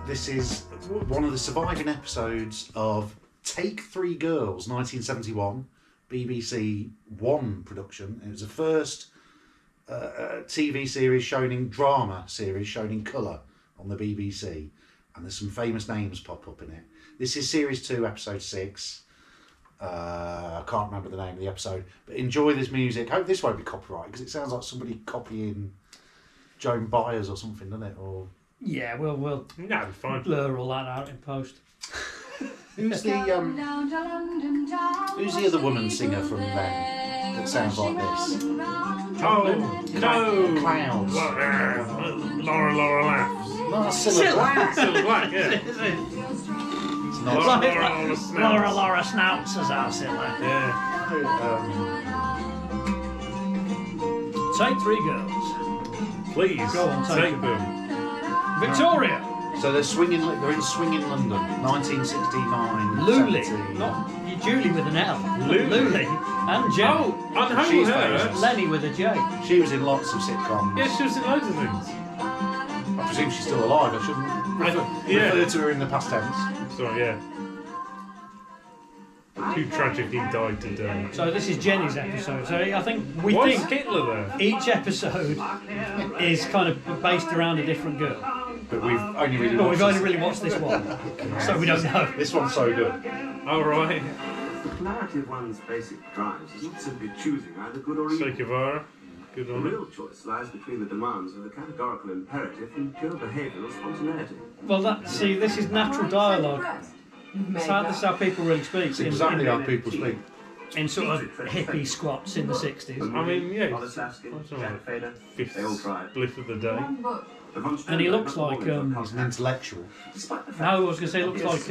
This is one of the surviving episodes of Take Three Girls, 1971, BBC One production. It was the first TV series shown in drama series shown in colour on the BBC, and there's some famous names pop up in it. This is series 2, episode 6. I can't remember the name of the episode, but enjoy this music. Hope this won't be copyrighted because it sounds like somebody copying Joan Baez or something, doesn't it? Or yeah, we'll fine. Blur all that out in post. Who's the other woman singer from then that sounds like this? Oh no! Clouds. Laura laughs. No, Cilla Black. Cilla Black, yeah. It's not. Laura Snouts as our Cilla. Yeah. Take Three Girls. Please Go on, take them. Victoria. So they're in swinging London, 1969. Luli, 70. not Julie with an L. Luli. And Jenny. Oh, and She's her. famous. Lenny with a J. She was in lots of sitcoms. Yeah, she was in loads of things. I presume she's still alive. I shouldn't refer to her in the past tense. Sorry, yeah. Who tragically died today. So this is Jenny's episode. So I think we Why is think Hitler there? each episode is kind of based around a different girl. But we've only really watched this one, so we don't know. This one's so good. All right. The clarity of one's basic drives is not simply choosing either good or evil. Che Guevara. Good The on it. real choice lies between the demands of the categorical imperative and pure behavioural spontaneity. Well, this is natural dialogue. This is how people really speak. It's exactly how people speak. In sort of hippie squats in the 60s. I mean, yeah. Boleslavsky, Jack Fader, Fifth they all tried. bliff of the day. And he looks like He's an intellectual. no, I was going to say, he looks like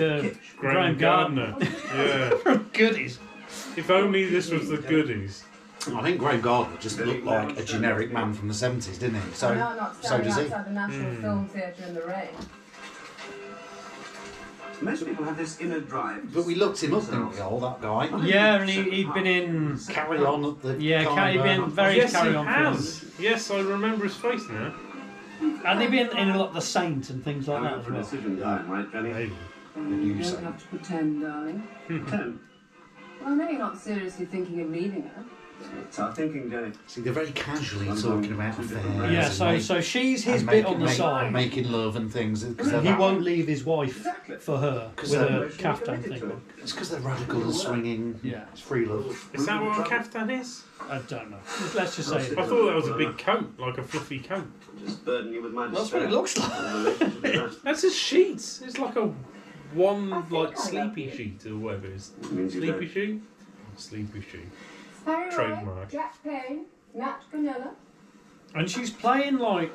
Graham Gardner. Yeah. From Goodies. If only this was the goodies. I think Graham Gardner just looked like a generic man from the 70s, didn't he? So does he. Outside the National Film Theatre in the rain. Most people have this inner drive. But we looked him up, didn't we? That guy. Yeah, and he'd been in... Carry On at the he'd been various Yes, Carry On he films. has. Yes, I remember his face now. And they've been in a lot of The Saint and things like that as well. Decision time, right, Jenny? Maybe. You don't have to pretend, darling. Pretend. Well, I know you're not seriously thinking of leaving her. It's our thinking, Jenny. See, they're very casually talking about affairs. Yeah, and so she's his and bit on the side. making love and things. He won't leave his wife for her with a caftan thing on. It's because they're radical and swinging. Yeah. It's free love. Is that what a caftan is? I don't know. Let's just say it. I thought that was a big coat, like a fluffy coat. Just burden you with my That's what it looks like. That's a sheet. It's like a sleepy sheet or whatever it is. Sleepy sheet? Sleepy sheet. Trademark. Jack Payne, Nat Canella. And she's playing like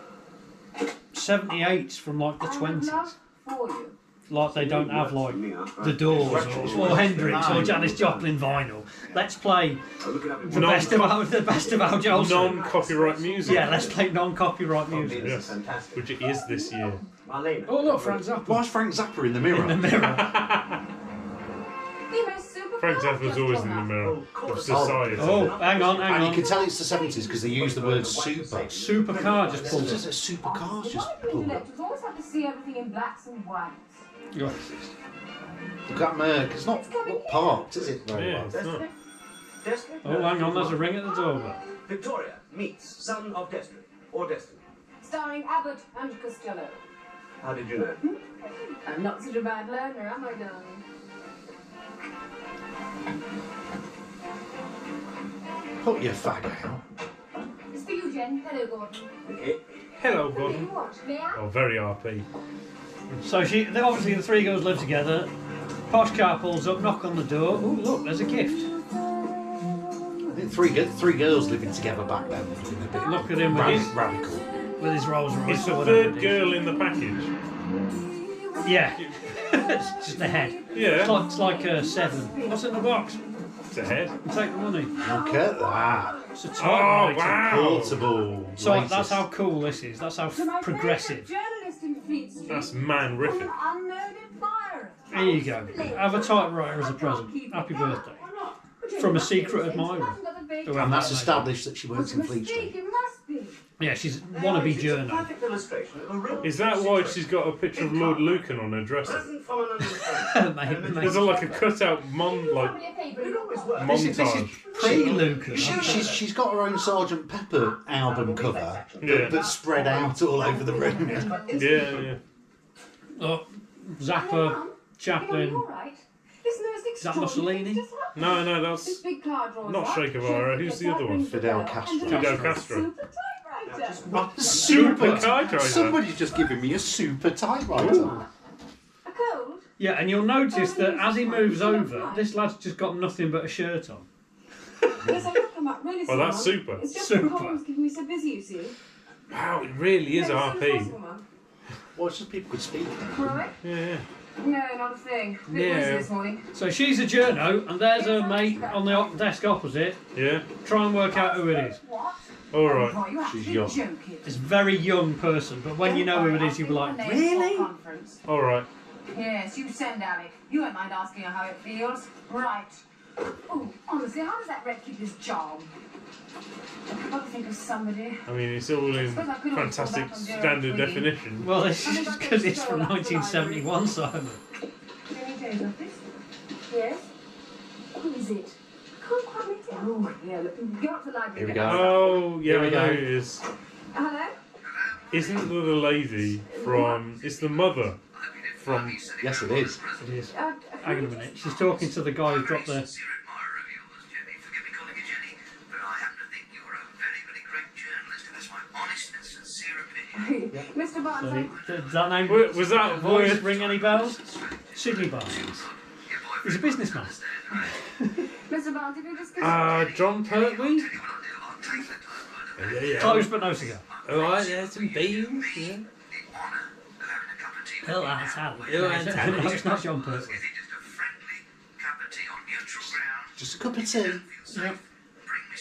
78s from like the 20s. For you. Like they don't have like the Doors or Hendrix or Janis Joplin vinyl. Let's play the best of Al Jolson. Non-copyright music. Yeah, let's play non-copyright music. Yes, which it is this year. Oh look, Frank Zappa. Why is Frank Zappa in the mirror? In the mirror. Frank Zappa's always in the mirror of society. Oh, hang on. And you can tell it's the 70s because they use the word super. Supercar just pulled Just it. a supercar just Why do pulled up. intellectuals always have to see everything in blacks and whites? Look at that Merc. It's not parked, is it? Very Yeah, well. it's not. Destiny? Oh, hang on, there's a ring at the door. Victoria meets Son of Destiny, or Destiny. Starring Abbott and Costello. How did you know? I'm not such a bad learner, am I, darling? Put your fag out. It's for you, Jen. Hello, Gordon. Hello, What do Gordon. you want? May I? Oh, very RP. So obviously the three girls live together. Posh car pulls up, knock on the door. Oh look, there's a gift. I think three girls living together back then would have been a bit Look at him with radical. his Rolls Royce. It's the or whatever third it is. girl in the package. Yeah. It's just a head. Yeah. It's like 7. What's in the box? It's a head. Take the money. Look at that. It's a Oh, typewriter. wow. Portable. So latest. that's how cool this is. That's how To my progressive. favourite journalist in Fleet Street. That's man-rific. An unknown admirer. There you go. Have a typewriter as a present. Happy birthday. From a secret admirer. And that's established that she works in Fleet Street. It must be. Yeah, she's wannabe journo. Perfect illustration of a real Is that why she's got a picture of Lord Lucan on her dresser? doesn't follow an understanding. Maybe. Is it like a cutout Probably a paper. It always works. This is montage? Pre-Lucan. She's got her own Sgt. Pepper album cover Yeah. that's spread out all over the room. Yeah. Oh, Zappa, Chaplin. All right. Listen, there was an Is that extraordinary Mussolini? thing just happened. No, This that's big cloud rolls not up, Che Guevara. Who's the other one? Fidel Castro. Fidel Castro. Super typewriter. Super typewriter. Somebody's just given me a super typewriter. A cold? Yeah, and you'll notice that as he moves over, this lad's just got nothing but a shirt on. Yes, I have come up really Well, that's soon. super. It's just Super. the columns keeping me so busy, you see. Wow, it really is Yeah, as soon as RP. possible, Mum. Well, it's just people could speak. Right? Yeah. No, not a thing. A bit Yeah. noisy this morning. So she's a journo, and there's her mate on the desk opposite. Yeah. Try and work out who it is. What? All right. Oh, you actually She's young. joking. It's a very young person, but when you know who it is, you'll be like, really? Conference. All right. Yes, you send Alec. You won't mind asking her how it feels. Right. Oh, honestly, how does that red keep his job? I've got to think of somebody. I mean, it's all in fantastic standard definition. Well, it's just because it's from 1971, Simon. Jenny Jane's office? Yes? Who is it? I can't quite make it out. Oh, yeah, look, go up to the library. Here we go. Oh, yeah, Here we I know go. it is. Hello? Isn't the lady from... It's the mother from... Yes, it is. It is. Hang on a minute. She's talking to the guy who dropped the... Mr. Barnes, Does that name... Was that voice word? ring any bells? Sidney Barnes. He's a businessman. Mr. Barnes, if you just John Pertwee? Yeah. Close but no cigar. Alright, yeah, some beans, yeah. Hell, that's how. Yeah, that's how. No, it's not John Pertwee. Just a cup of tea. Yep.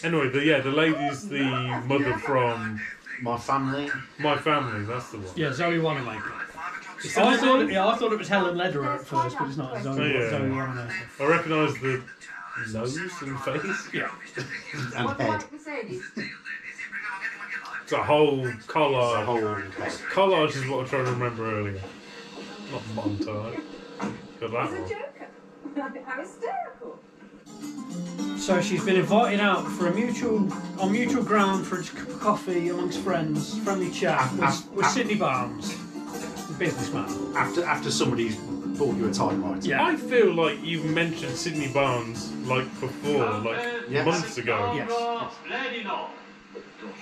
Anyway, the lady's the mother from My family. My Family, that's the one. Yeah, Zoe Wanamaker. Is I that thought, it? I thought it was Helen Lederer at first, but it's not. Zoe, Oh, yeah. Zoe Wanamaker. I recognise the nose and face. Yeah. And what head. like Mercedes? It's a whole The collage. whole head. Collage is what I'm trying to remember earlier. Not montage. Got that He's a one. joker. How hysterical. So she's been invited out for on mutual ground for a cup of coffee amongst friends, friendly chat with Sidney Barnes, the businessman. After somebody's bought you a typewriter. Yeah. I feel like you've mentioned Sidney Barnes like before, like Yes. months ago. Yes.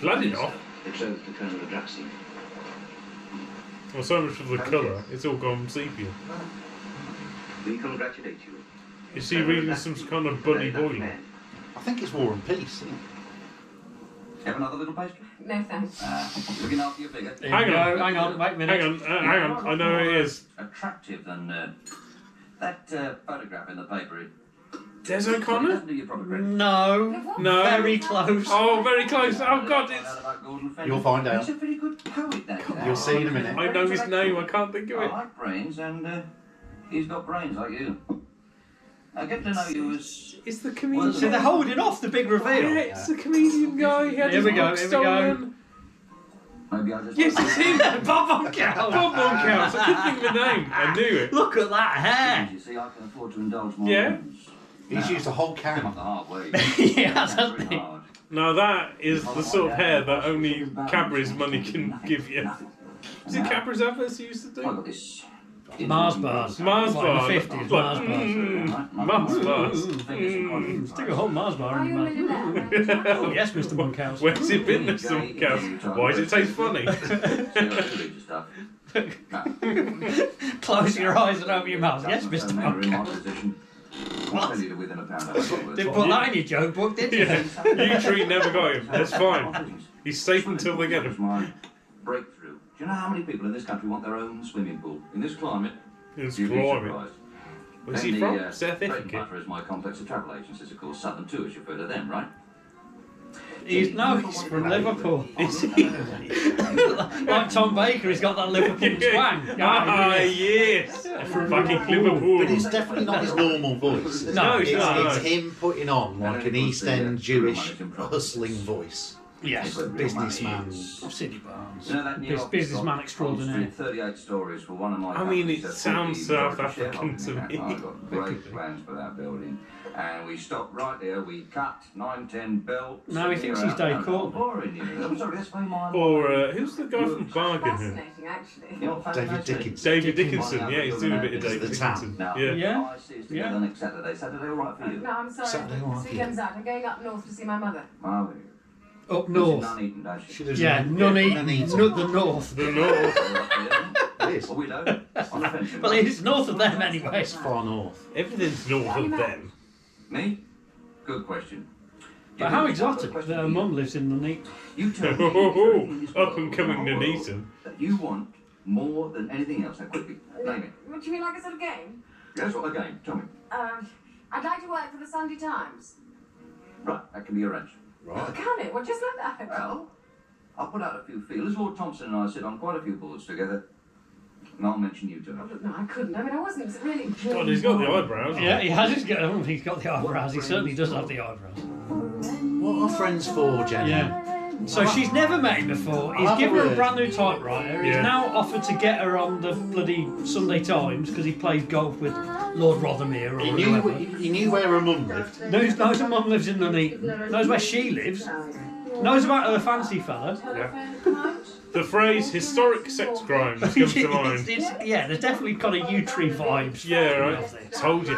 Vladinov? It shows the turn of the drug scene. Well, so much for the colour. It's all gone sepia. We congratulate you. Is she reading some kind of bunny boiler? I think it's War and Peace, isn't it? Have another little pastry? No thanks. Looking after your figure. There Hang you on. go, hang on, wait a minute. Hang on. I know it is. Attractive than that photograph in the paper. Des It O'Connor? doesn't do you proper credit. No, No. very close. Oh, very close. Oh, God, Found it's... out about Gordon Fenton. You'll find out. He's a very good poet, that guy. You'll see in a minute. I know his name. I can't think of I it. like brains, and he's got brains like you. I get to know you as... It's the comedian. So they're holding off the big reveal. Yeah, it's the comedian guy. He had Here his we go, book here we go. stolen. Maybe I just... Yes, it's him. Bob Monkhouse. Bob Monkhouse. I couldn't think of the name. I knew it. Look at that hair. You see, I can afford to indulge my Yeah. whims. He's used a whole Come can. up the hard way. He has, Very hasn't he? hard. Now that is the sort of hair that only Cadbury's money can give you. Was it Cadbury's adverts he used to I do? got this... Mars bars. Mars What, in bar. the 50s, Like, Mars bars. Mars bars. Stick a whole Mars bar Are in you your a mouth. millionaire? Oh, yes, Mr. Monkhouse. Where's it been, Mr. Monkhouse? Why does it taste funny? Close your eyes and open your mouth. Yes, Mr. Monkhouse. What? Didn't put that in your joke book, did you? You three never got him. That's fine. He's safe until they get him. My breakthrough. Do you know how many people in this country want their own swimming pool? In this climate, It's you'd be blimey. surprised. Where's Then he the, from? bread South and Africa. butter is my complex of travel agencies, of course. Southern Tours, you've heard of them, right? He's from Liverpool. Is he? Like Tom Baker, he's got that Liverpool twang. Ah, yes. From fucking Liverpool. But it's definitely not his normal voice. No, it's not, It's no. him putting on like an East End Jewish hustling voice. Yes, businessman. Sidney Barnes. You know that new office Businessman block on extraordinaire. Street, 38 stories for one of my I mean, companies it that's sounds 50 South majority African shareholding to in that. me. I've got great plans for that building. And we stopped right there, we cut 9, 10 belts. Now he thinks he's Dave Courtney. Boring, you know. I'm sorry, that's my mind. Or who's the guy from Bargain? Fascinating, actually. You know, David fascinating. Dickinson. David Dickinson. Yeah, he's doing a bit of Is it David the town? Dickinson. Now, Yeah. Yeah. I see us together next Saturday. Saturday, all right for you? No, I'm sorry. Saturday, all right This for you. weekend's out. I'm going up north to see my mother. Marvin. Up north. Nuneaton, don't she? She lives Yeah, in Nuneaton. Nuneaton. Not the north. The North. It is. Well, we know. On the fence. Well, it's north of them anyway. It's far north. Everything's north of them. Me? Good question. But how exotic that her mum lives in Nuneaton. You tell me. Up and coming Nuneaton. That you want more than anything else. Now, quickly, name it. What do you mean, like a sort of game? Yes, what a game. Tell me. I'd like to work for the Sunday Times. Right, that can be arranged. Right. Can it? Well, just like that. Well, I'll put out a few feelers. Lord Thompson and I sit on quite a few boards together. And I'll mention you to Oh, her. look, no, I couldn't. I mean, I wasn't really. God, he's got the eyebrows. Yeah, he has. I don't think he's got the eyebrows. He certainly does have the eyebrows. What are friends for, Jenny? Yeah. So she's never met him before. He's I've given her a heard. brand new typewriter. He's Yeah. now offered to get her on the bloody Sunday Times because he plays golf with Lord Rothermere or He whoever. knew where her mum lived. Knows her mum lives in Nuneaton. Knows where she lives. Knows about her fancy fella. The phrase "historic sex crimes" comes to mind. Yeah, there's definitely kind of U-Tree vibes. Yeah, coming right. off this. Told you.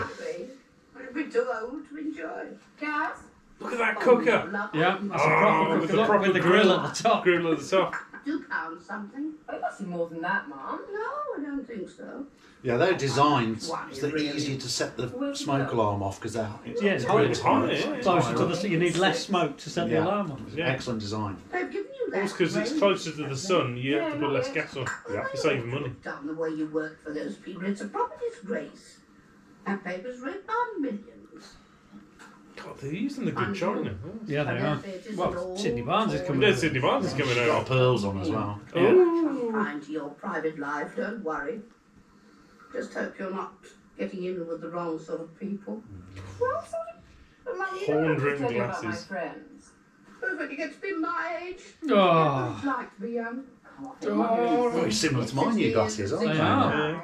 But we're too old to enjoy. Gas? Look at that cooker. Yeah, that's a Oh, proper with cooker, the proper with the grill at the top. Grill at the top. Do pound something? Oh, it must be more than that, Mum. No, I don't think so. Yeah, they're designed so they're easier to set the smoke alarm off because they're Yeah, it's It's hot. high, yeah. Closer to the sea, you need less smoke to set the Yeah. alarm on. Yeah. excellent design. They've given you that. Also, because it's range. closer to the sun, you have to put less gas on. Yeah. To save money. Done the way you work for those people. It's a proper disgrace. That paper's read by millions. God, they're using the good china. Yeah, they are. Well, Sidney Barnes is coming. Yeah, Sidney Barnes is coming She's got over. pearls on as well. Yeah. Fine to your private life, don't worry. Just hope you're not getting in with the wrong sort of people. Well, sort of. But Mum, you don't have to Horn-rimmed tell you about my glasses. friends. But when you get to be my age, Oh. I'd like to be young. Very similar to my new glasses, aren't They they? are. Yeah.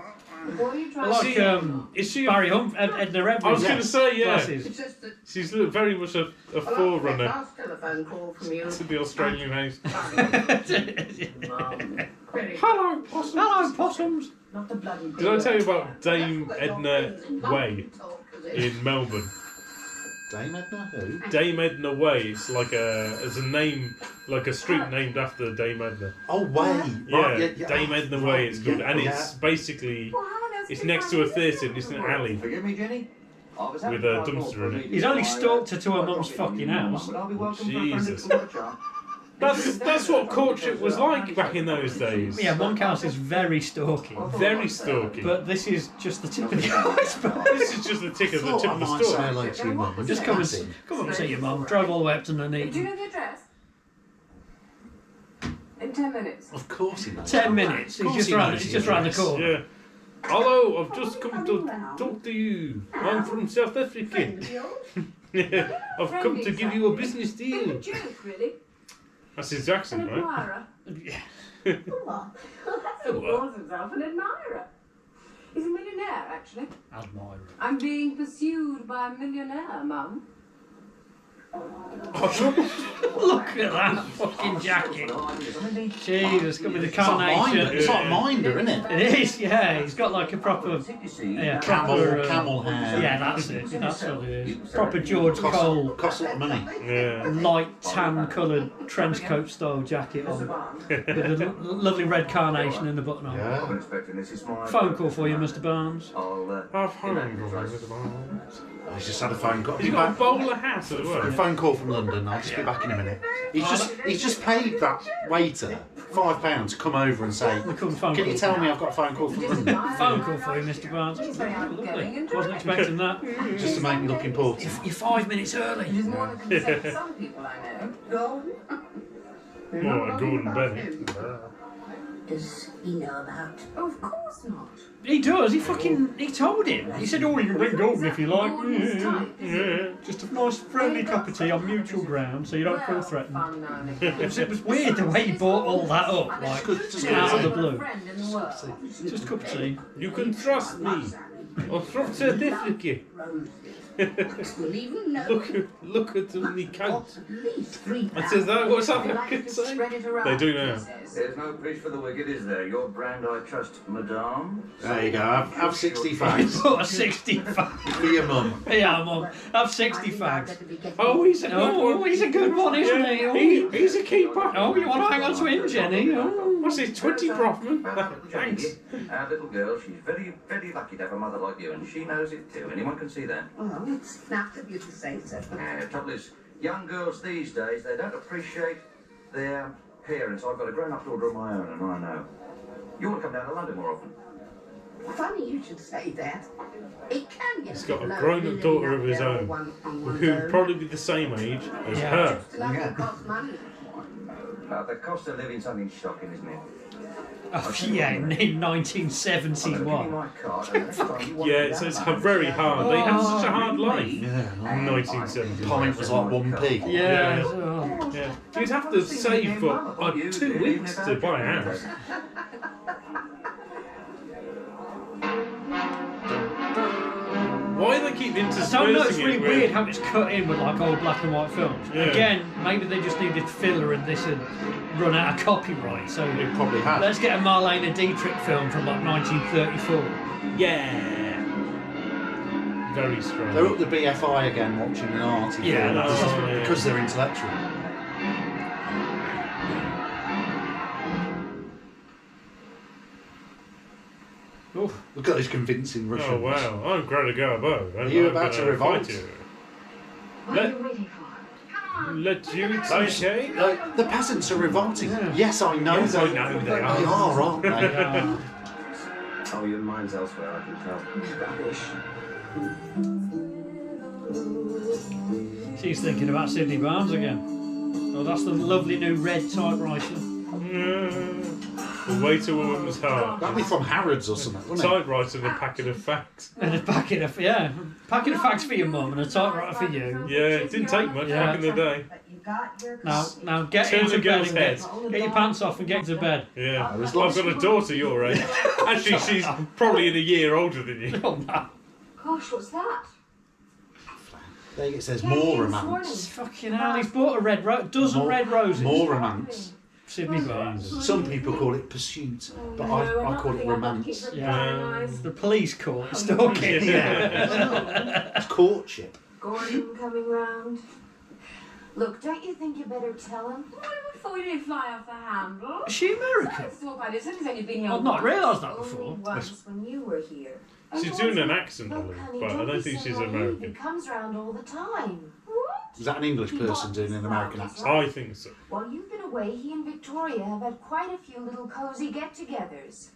What are you trying They're to like Is she? Barry Humph, Edna Everett. I was going to say, yeah. Glasses. It's just that She's very much a well, after that forerunner last telephone call from you. to the Australian house. Very Hello, possum. Hello, possums. Not the bloody Did I tell you about Dame Edna Way in in Melbourne? Dame Edna? Who? Dame Edna Way. It's like it's a name, like a street named after Dame Edna. Oh, Way. Yeah, Right, Dame Edna Way. It's called, Yeah, and yeah. it's basically Well, how else it's can next I to a use theatre. it? It's an alley. Forgive me, Jenny. I was having With a quite dumpster more in it. for a He's only meeting. stalked her to her mum's I'll fucking house. But I'll be welcome for a friend Jesus. to watch her. That's what courtship was like back in those days. Yeah, Monkhouse is very stalky. Very stalky. But this is just the tip of the iceberg. This is just the tick of the Thought tip I of the might say story. hello to your mum and Just come and see your mum. Drove all the way up to Do you Nuneaton. know the address? In 10 minutes. Of course he knows. 10 minutes. Of course He's he just knows round the the corner. Yeah. Hello, I've just come to talk to you. I'm from South Africa. friend of yours. Yeah, I've come to give you a business Bit deal. of a joke, really. That's his An accent, right? admirer. What? That's what he calls himself, an admirer. He's a millionaire, actually. Admirer. I'm being pursued by a millionaire, Mum. Look at that fucking jacket. Jesus, got me the It's like Minder, carnation. it's like Minder, isn't it? It is, yeah. He's got like a proper, yeah, proper, Camel hair. yeah, that's it. That's what it is. Proper George Cole, Costs a lot of money. Yeah. light tan coloured trench coat style jacket on, with a lovely red carnation in the buttonhole. Yeah. I'm expecting this is my Phone call for you, Mr. Barnes. I've home. He's just had a phone call. He's got a bowler hat as A well. phone call from London. I'll just be back in a minute. He's just paid that waiter £5 to come over and say, Come phone "Can you call. tell me I've got a phone call from London?" Phone call for you, Mr. Barnes. He's very outgoing and Wasn't expecting that. Just to make me look important. You're 5 minutes early. It is more than consent for some people I know. Gordon? More like Gordon Bennett. Does he know about? Oh, of course not. He does. He told him. He said, "Oh, you can bring Gordon if you like." Yeah. Just a nice friendly cup of tea on mutual ground, so you don't feel threatened. It was weird the way he brought all that up, like out of the blue. Just a cup of tea. You can trust me. I'll trust certificate. We'll even know. Look at them, they count. At least 3 And says that, what's that fucking saying? They do now. There's no peace for the wicked, is there? Your brand I trust, madame. There you go. Have 60 fags Put a 60 fag. for your mum. Yeah, Mum. Have 60 fags. Oh, he's a good one. Oh, he's a good one, isn't he? He's a keeper. Oh, you want to hang on to him, Jenny? Oh. What's his 20 Brofman? Thanks. Our little girl, she's very, very lucky to have a mother like you, and she knows it too. Anyone can see that. Oh, it's not of you to say so. The trouble is, young girls these days, they don't appreciate their parents. I've got a grown-up daughter of my own, and I know. You want to come down to London more often? Funny you should say that. It can get He's got a lonely grown-up living daughter out of his there own, on one's who'd own. probably be the same age as Yeah. her. Nothing costs money. The cost of living something shocking, isn't it? Oh, yeah, in I'm going to give you 1971. my card, and the next time you want Yeah, to so it's go, very hard. They had such a hard life. Yeah. In 1970. Pint was like 1p. Yeah. Yeah. You'd have to save for 2 weeks to buy a house. Why do they keep I don't know, it's interspersing really it weird with... how it's cut in with like old black and white films. Yeah. Again, maybe they just needed filler and this had run out of copyright. So It probably has. let's get a Marlene Dietrich film from like 1934. Yeah. Very strong. They're up the BFI again watching an arty Yeah, film that's because, right. because they're intellectual. Oof. Look at those convincing Russians. Oh wow, I'm Greta Garbo. Are you about to revolt? What are you waiting for? Come on. Let you okay? The peasants are revolting. Yes, I know Yes, they, I know they they are. are, aren't they? Yeah. Oh, your mind's elsewhere, I can tell. She's thinking about Sydney Barnes again. Oh, that's the lovely new red typewriter. The way to a woman's heart. That'd be from Harrods or something, wouldn't it? Typewriter and a packet of facts. And a packet of packet of facts for your mum and a typewriter for you. Yeah, it didn't take much Yeah. back in the day. Now get Turn into the bed girl's and head. get your pants off and get into bed. Yeah, I've got a daughter your age. Actually, she's probably in a year older than you. Oh no. Gosh, what's that? There it says more romance. Fucking hell, he's bought a dozen red roses. More romance. Sydney Barnes. Some people call it pursuit, but I call it romance. Yeah. The police call it stalking. It's courtship. Gordon coming round. Look, don't you think you better tell him? Well, before you didn't fly off the handle. Is she American? Let's talk about it. He's only been here I've not once. realised that Only before. once when you were here. She's doing an accent, I Look, think, honey, but I don't be think so she's naive. He American. comes round all the time. What? Is that an English person doing an American accent? I think so. While you've been away, he and Victoria have had quite a few little cosy get-togethers.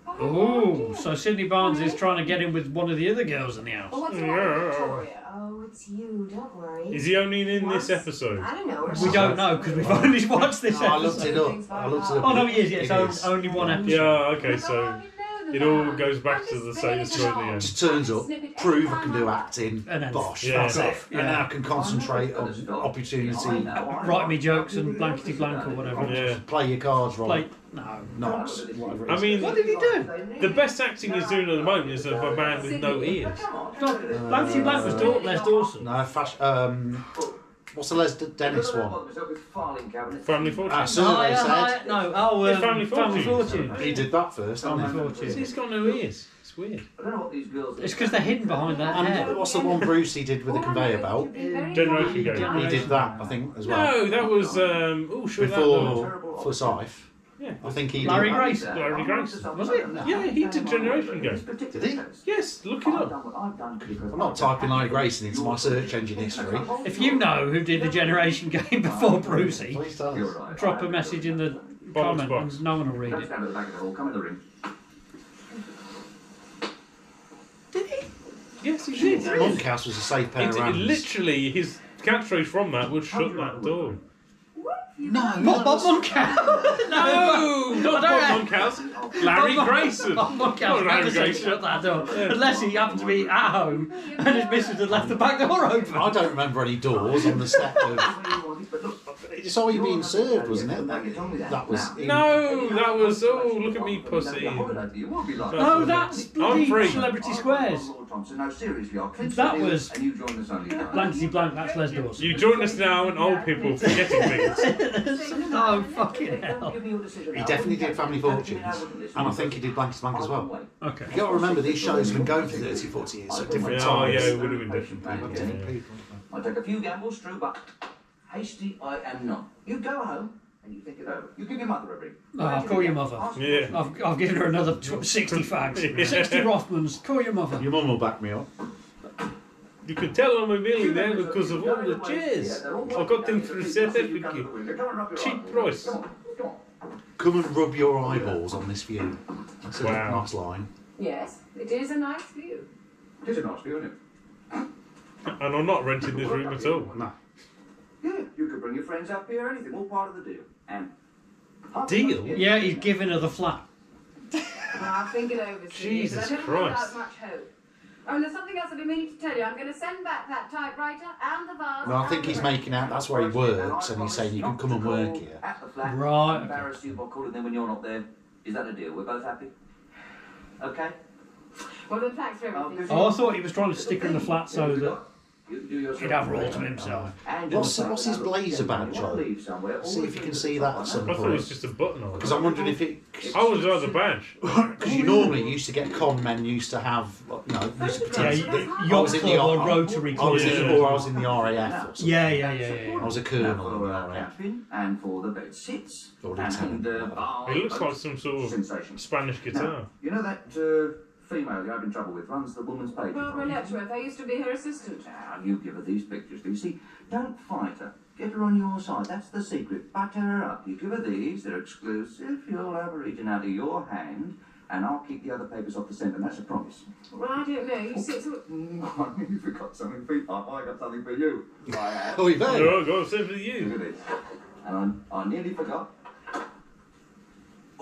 Oh, so Sydney Barnes is trying to get in with one of the other girls in the house. Well, what's the matter with Victoria? Oh, it's you. Don't worry. Is he only in this episode? I don't know. We don't know because we've only watched this I looked episode. it up. I looked it up. Oh no, he is. It Yeah, is. it's only one episode. Yeah, okay, so it all goes back to the same story at the end. Just turns up, prove I can do acting, And then bosh, Yeah. that's it. off, And yeah. now I can concentrate on opportunity, Write me jokes and blankety blank or whatever. Yeah. play your cards right, Like, no. not whatever it I is. mean, What did he do? the best acting he's doing at the moment is of a man with no ears. Blankety blank was Les Dawson. No, what's the Les Dennis one? Family Fortune. Ah, so they said. No, Family Fortune. Fortune. He did that first, Family didn't he? Fortune. He's got no ears. It's weird. I don't know what these girls It's because they're hidden behind that And hair. what's the one Bruce he did with the conveyor belt? Generation Game. He did that, I think, as well. No, that was sure that was. Before Forsyth. Yeah. I think he Larry did. Grayson. Larry Grayson. Was it? Yeah, he did Generation Game. Did he? Yes, look it up. I'm not typing Larry Grayson into my search engine history. If you know who did the Generation Game before Brucey, Please tell us. drop a message in the comment box. and no one will read Don't it. stand at the back of the hall, come in the room. Did he? Yes, he did. Monkhouse was a safe pair of hands. Literally, his catchphrase from that would shut that door. No, Not Bob Monkhouse. No, not Bob Monkhouse. Larry Grayson. Bob Monkhouse Oh, Larry never said Grayson. shut that door. Unless he happened to be at home and his missus had left the back door open. I don't remember any doors on the step of. Saw you being served, wasn't it? That was. No, that was. Oh, look at me, pussy. No, that's bloody free. Celebrity Squares. That was blankety blank, that's Les Dawes. You join us now and old people forgetting things. Oh, fucking hell. He definitely did Family Fortunes, and I think he did Blankety Blank as well. Okay. You got to remember, these shows have been going for 30, 40 years, so different Yeah, times. yeah, it would have been different. Different Yeah. people. I take a few gambles, true, but hasty I am not. You go home and you think it over. You give your mother a ring. Oh, I'll call your mother. Yeah. I've given her another 60 fags. 60 Rothmans. Call your mother. Your mum will back me up. You can tell I'm a millionaire because of all the chairs. I got them through South Africa. Cheap price. Come and rub your eyeballs on this view. That's a Wow. nice line. Yes, it is a nice view. It is a nice view, isn't it? And I'm not renting this room at all. No. Yeah, you could bring your friends up here, anything, all part of the deal. And Deal? Yeah, he's giving her the flat. Well, I'll think it over, Steve, Jesus but I don't hold Christ. out much hope. Oh, and there's something else I've been meaning to tell you. I'm going to send back that typewriter and the vase. No, I think and he's the making out that's where he works, and he's saying you can come and work here. At the flat, Right. Embarrass you by calling them when you're not there. Is that a deal? We're both happy? Okay? Well, then thanks for everything. Oh, I thought he was trying to stick her in the flat so that You do yourself he'd have her all a to himself. And What's his blazer badge on? See if you can see that at some I thought it was point. just a button on. Because I'm wondering if it. I was the badge. Because you normally used to get con men used to have, you know, used to Yeah, pretend. I yacht was in club or the Rotary I club. was in, or I was in the RAF. Or something. Yeah. I was a Now colonel in for the our RAF. captain and for the bed sits Or and lieutenant. bar. It looks like some sort of Sensation. Spanish guitar. Now, you know that female you're having trouble with runs the woman's page. Barbara Letchworth, I used to be her assistant. Now, you give her these pictures, do you see? Don't fight her. Get her on your side. That's the secret. Butter her up. You give her these. They're exclusive. You'll have her eaten out of your hand. And I'll keep the other papers off the centre. That's a promise. Well, I don't know. You sit to... I nearly forgot something for you. I got something for you. I have. Oh, you bet. No, go send for Look you. at this. And I nearly forgot.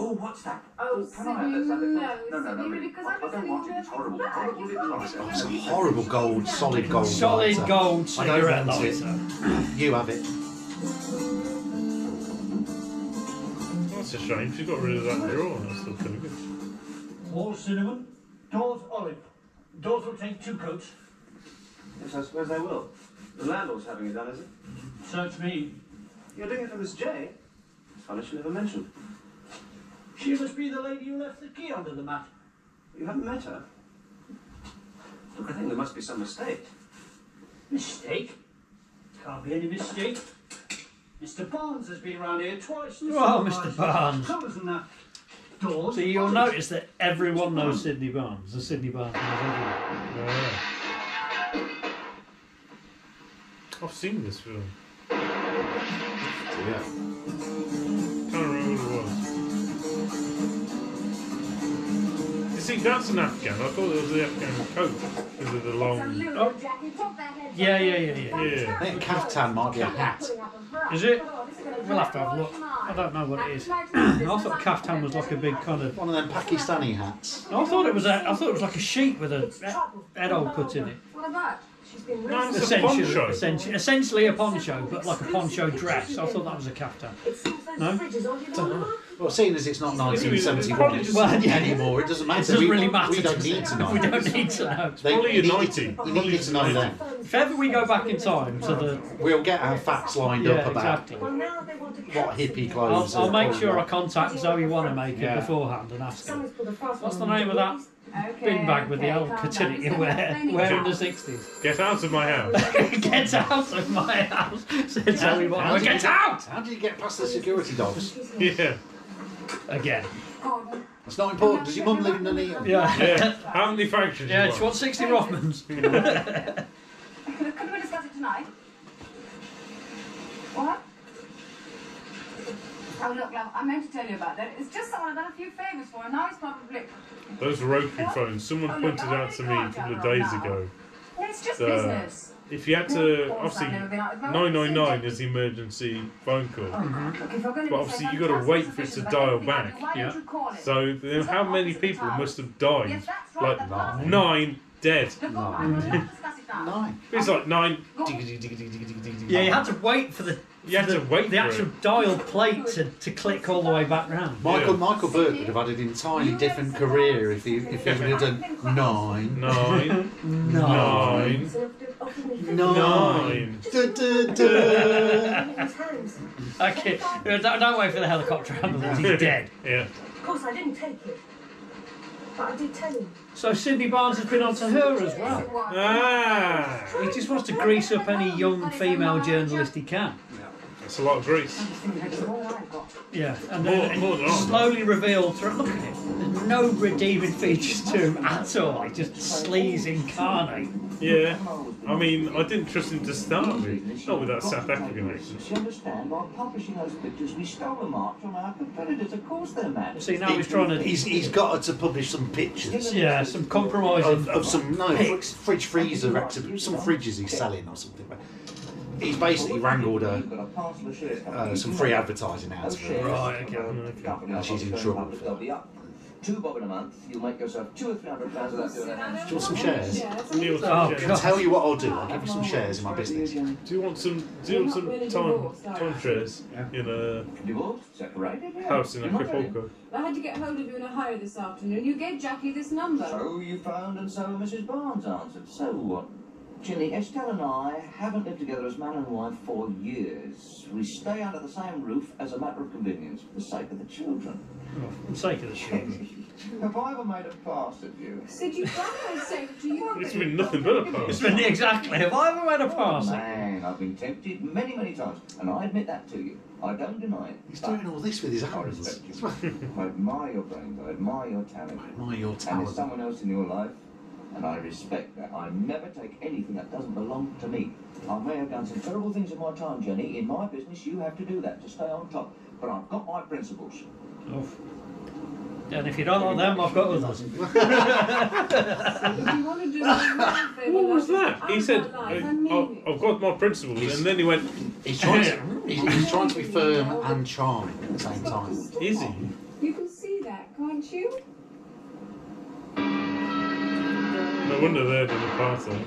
Oh, what's that? Oh, can I have that? Sydney, No, Sydney, really. because I I was don't want it. It's horrible. Oh, it's a horrible gold, solid gold. Solid lighter. gold I don't cigarette want it. lighter. You have it. That's a shame. She got rid of that drawer. That's still pretty good. All cinnamon, Dawes olive. Dawes will take 2 coats. Yes, I suppose I will. The landlord's having it done, is it? Search me. You're doing it for Miss J? It's funny she never mentioned. She must be the lady who left the key under the mat. You haven't met her? Look, I think there must be some mistake. Mistake? Can't be any mistake. Mr. Barnes has been round here twice. to Oh, supervise Mr. Barnes. colours and that. Dawes. So you'll notice that everyone knows Sydney Barnes. The Sydney Barnes knows everyone. Yeah. I've seen this film. Yeah. Can't remember what it was. You see, that's an Afghan. I thought it was the Afghan coat because of the long. Oh. Yeah. Yeah. I think kaftan might be a hat. Is it? We'll have to have a look. I don't know what it is. I thought kaftan was like a big kind of. One of them Pakistani hats. I thought it was like a sheet with a head hole cut in it. What about? She's been No, really... it's a poncho. Essentially a poncho, but like a poncho dress. I thought that was a kaftan. No? Well, seeing as it's not Probably 1971 just- Well, yeah. anymore, it doesn't matter. It doesn't really matter. We don't does need it? to know. We don't need to know. Probably a 90. You needed to know then. If ever we go back in time to the. We'll get our facts lined Yeah, up about exactly. what hippie clothes. I'll are make or sure I what. contact Zoe Wanamaker Yeah. beforehand and ask her. What's the name of that bin bag with the old cotillion you wear in the 60s? Get out of my house. Get out of my house, said Zoe Wanamaker. Get out! How do you get past the security dogs? Yeah. Again. It's not important. Does your mum live in Nuneaton? Yeah. Yeah. How many factions? Yeah, you she want? wants 60 Rothmans. Could we discuss it tonight? What? Oh, look, love, I meant to tell you about that. It's just someone I've done a few favours for, and now he's probably... Those rotary phones. Someone pointed out to me a couple of days ago. It's just The- business. if you had to, obviously, 999 is the emergency phone call. But obviously, you got to wait for it to dial back. Yeah. So, then how many people must have died? Like 9 dead. Nine. It's like 9. Yeah, you had to wait for the actual dial plate to click all the way back round. Michael Burke would have had an entirely different career if he would have done 9. 9. 9. 9. Okay, don't wait for the helicopter ambulance. He's dead. Yeah. Of course, I didn't take it. But I did tell him. So Sydney Barnes has been on to her as well. Ah. He just wants to grease up any young female journalist he can. That's a lot of grease. Yeah, and then More than slowly revealed through. Look at him. There's no redeeming features to him at all. He's just sleaze incarnate. Yeah. I mean, I didn't trust him to start with. Not with that South African accent. You understand, by publishing those pictures, we stole the mark from our competitors. Of course they're mad. See, now he's trying to. He's got to publish some pictures. Yeah, some compromising Of some pics. fridge freezer some fridges he's selling or something. He's basically wrangled some free advertising ads for her. Right, okay. And she's in trouble for They'll be up. £2 a month, you'll make yourself £200 or £300 without doing anything. Do you want some shares? Oh, I'll tell you what I'll do. I'll give you some shares in my business. Do you want some time shares in a Divorced? Separated? Yeah. house in Acapulco? I had to get hold of you in a hurry this afternoon. You gave Jackie this number. So you phoned and so Mrs. Barnes answered. So what? Ginny, Estelle and I haven't lived together as man and wife for years. We stay under the same roof as a matter of convenience for the sake of the children. Oh, for the sake of the children. Have I ever made a pass at you? Said you done I say to you. It's been nothing but a pass. It's been exactly. Have I ever made a pass? Man, I've been tempted many, many times, and I admit that to you. I don't deny it. He's doing all this with his I hands. respect you. I admire your brains. I admire your talent. I admire your And there's talent. someone else in your life, and I respect that. I never take anything that doesn't belong to me. I may have done some terrible things in my time, Jenny. In my business, you have to do that to stay on top. But I've got my principles. Oh. And if you don't like them, I've got others. If you want to do What was that? He said, I've got my principles, and then he went, He's trying to be firm and charming at the same time. is he? You can see that, can't you? No wonder they're doing a party.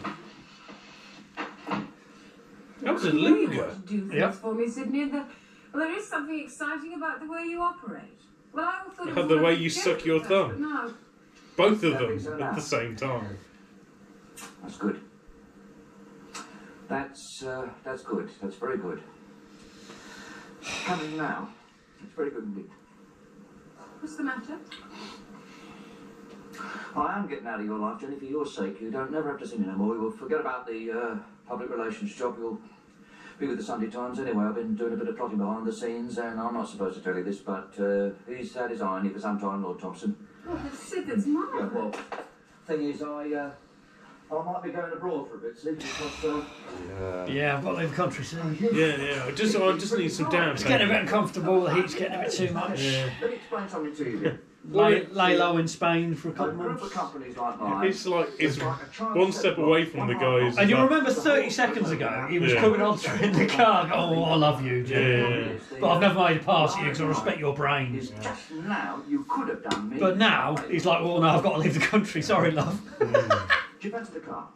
That was illegal. Do things for me, Sydney. Well, there is something exciting about the way you operate. Well, I thought it was The one way of you the suck your jokes, thumb. but no. Both of them at the same time. That's good. That's good. That's very good. Coming now. That's very good indeed. What's the matter? I am getting out of your life, Jenny, for your sake. You don't never have to see me no more. You'll forget about the public relations job. You'll be with the Sunday Times anyway. I've been doing a bit of plotting behind the scenes, and I'm not supposed to tell you this, but he's had his eye on you for some time, Lord Thompson. Oh, Sid, that's marvellous. Yeah, well, thing is, I might be going abroad for a bit, see, because Yeah, I've got to leave the country soon. Yeah. I just need some downtime. It's getting a bit uncomfortable, the heat's getting a bit too much. Yeah. let me explain something to you here. Lay low in Spain for a A couple of group of months. companies like mine. It's like it's like a trial one set step of away from the guys. And you like- remember 30 seconds ago, he was Yeah. coming on through in the car, going, oh, I love you, Jim. Yeah. But I've never made a pass at you because I respect your brains. Just now, you could have done me. But now, he's like, well, no, I've got to leave the country. Sorry, love. Do you fancy the car?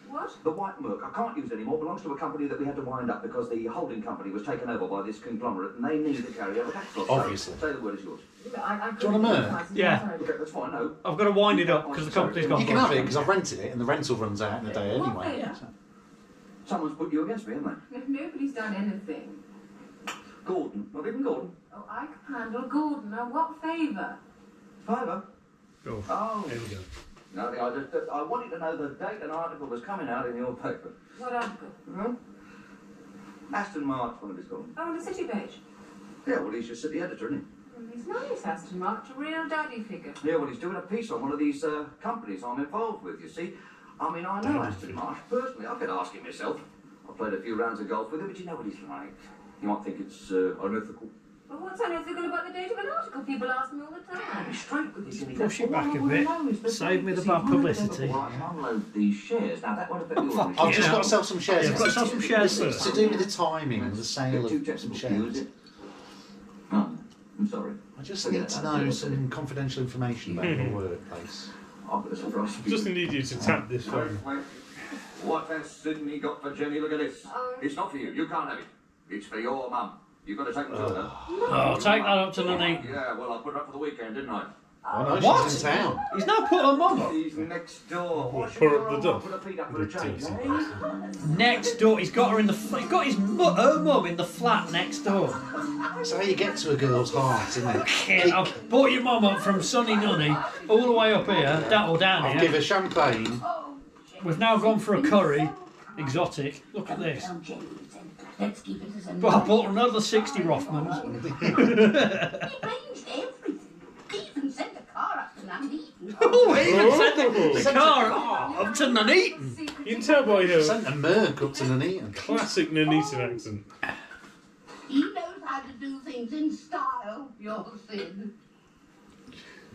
What? The white Merc, I can't use anymore, belongs to a company that we had to wind up because the holding company was taken over by this conglomerate and they need to carry out a tax loss. Obviously. Say the word is yours. Do you want a Merc? Yeah. Okay, that's fine, no. I've got to wind it up because the company's gone You can have bust. it because I've rented it and the rental runs out in a day anyway. Yeah. Someone's put you against me, haven't If nobody's done anything. they? Gordon, not even Gordon. Oh, I can handle Gordon. Now, what favour? Fiver. Oh. There we go. Nothing, I wanted to know the date an article was coming out in your paper. What article? Aston March, one of his called. Oh, on the city page. Yeah, well, he's your city editor, isn't He's nice, Aston March, a real daddy figure. he? Yeah, well, he's doing a piece on one of these companies I'm involved with, you see. I mean, I know Aston March personally. I could ask him myself. I played a few rounds of golf with him, but you know what he's like. You might think it's unethical. Well, what's anything about the date of an article? People ask me all the time. Be straight with this, Jenny. Push it back a bit. Save me the bad publicity. Well, I can unload these shares. Now, that won't affect your fuck I've just Yeah. got to sell some shares. Yeah, I've got to sell some shares It's first. to do with the timing of the sale of some shares. Oh, I'm sorry. I just need to know some confidential information about your workplace. I've got a surprise for you. Just need you to tap this phone. What has Sydney got for Jenny? Look at this. It's not for you. You can't have it. It's for your mum. You've got to take them to her. Oh, take that up to Nunny. Yeah, well, I put her up for the weekend, didn't I? Oh no, What? she's in town. He's now put her mum up. She's next door. What, put up the duff? Put her feet up for a The change, decent eh? Next door. He's got her in the. He's got her mum in the flat next door. That's how you get to a girl's heart, isn't it? Yeah, I've brought your mum up from sunny Nunny all the way up here, down I'll give here. her champagne. We've now gone for a curry, exotic. Look at this. Let's keep it as a But I bought another 60 Rothmans. He arranged everything. He even sent a car up to Nuneaton. Oh, he even sent the car up to Nuneaton. You can tell by her Sent a Merc up to Nuneaton. classic Nuneaton accent. He knows how to do things in style, your Sid.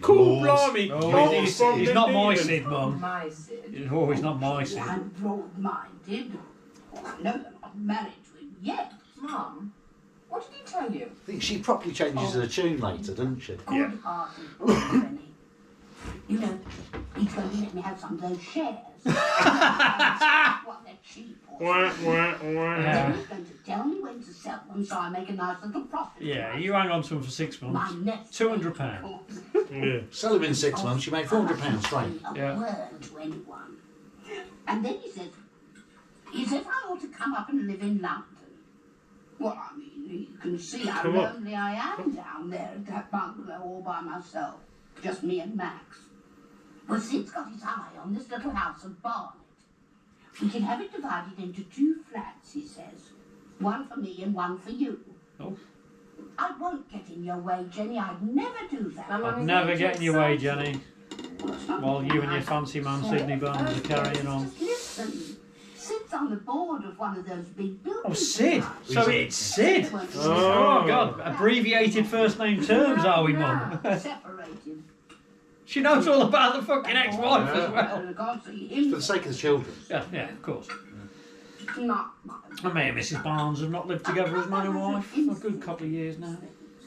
Cool, Lord. blimey. Oh, Cool he's from not my Nuneaton. Sid, Mum. My Sid. Oh, he's not my Sid. I'm broad-minded. I know you're not married to him yet. Mum, what did he tell you? I think she properly changes her tune later, doesn't she? Good-hearted, Benny. You know, he's going to let me have some of those shares. What, they're cheap or Wah, something. wah, wah. Yeah. Then he's going to tell me when to sell them so I make a nice little profit. Yeah, you hang on to him for 6 My months. next £200. Yeah. Sell him in 6 months, you made £400 straight. A Yeah. word to anyone. And then he says I ought to come up and live in London. Well, I mean, you can see how Come on. lonely I am down there at that bungalow all by myself. Just me and Max. Well, Sid's got his eye on this little house at Barnet. We can have it divided into 2 flats, he says. One for me and one for you. Oh. I won't get in your way, Jenny. I'd never do that. I'd never get in your way, Jenny, Well, it's not while you and your nice. fancy man Sydney Barnes are carrying on. Just listen. Sid's on the board of one of those big buildings. Oh, Sid. So it's Sid. Oh. Oh, God. Abbreviated first name terms, are we, Mum? Separated. She knows all about the fucking ex-wife as well. I can't see For him. the sake of the children. Yeah, of course. Not I mean, Mrs. Barnes have not lived together as man and wife for a good couple of years now.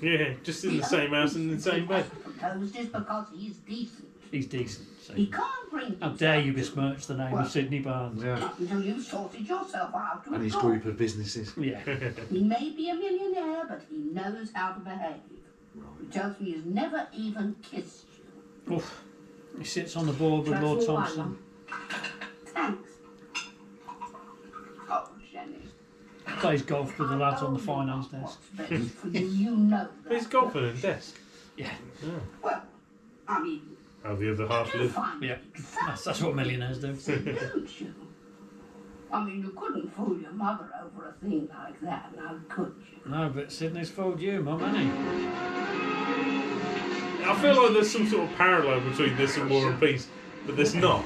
Yeah, just in the same house and in the same bed. proposed is because he's decent. He's decent. He So. can't bring How dare you besmirch the name of Sydney Barnes? Yeah. Not until you've sorted yourself out. And his group of businesses. Yeah. He may be a millionaire, but he knows how to behave. He tells me he's never even kissed you. Oof. He sits on the board with Lord Thompson. Thanks. Oh, Jenny. Plays golf with the lads on the finance desk. What's best for you, you know that. He's golfing at a desk. Yeah. Well, I mean, How the other half you live. find Yeah. it exactly, That's what millionaires do. don't you? I mean, you couldn't fool your mother over a thing like that, now could you? No, but Sydney's fooled you, Mum, hasn't he? I feel like there's some sort of parallel between this and War and Peace, but there's not.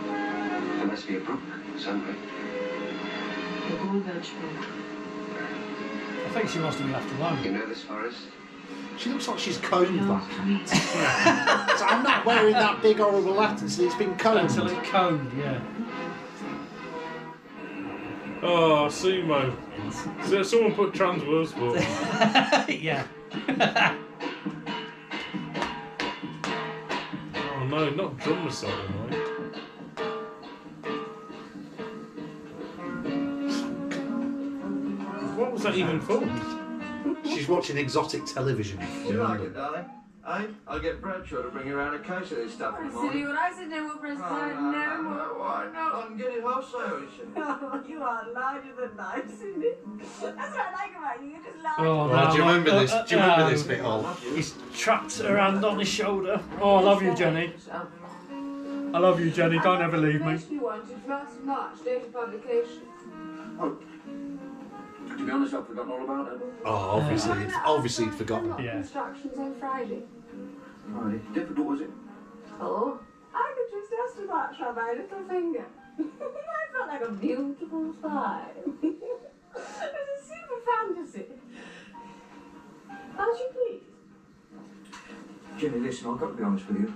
There must be a brook somewhere. I think she must have been left alone. You know this forest? She looks like she's combed that. So I'm not wearing that big horrible hat until it's been combed. Until it's combed, yeah. Oh, sumo. So someone put trans words for it. Yeah. Oh no, not drum recital, right? What was that even for? She's watching exotic television. You like it, darling? Eh? I'll get Bradshaw to bring you around a case of this stuff in the morning. When I said no more press time, no more. Why not? I can get it wholesale, you see. Oh, you are larger than life, isn't it? That's what I like about you. You're just larger. Oh, Right, do you remember this? Do you remember this no. bit, Ol? He's trapped her hand on his shoulder. Oh, I love you, Jenny. I love you, Jenny. Don't ever leave me. You wanted last March, date of publication. Oh. To be honest, I've forgotten all about it. Oh, obviously he'd forgotten. Yeah. Instructions on Friday. Right. Difficult, was it? Oh, I could just as much on my little finger. I felt like a beautiful spy. It was a super fantasy. As you please. Jenny, listen, I've got to be honest with you.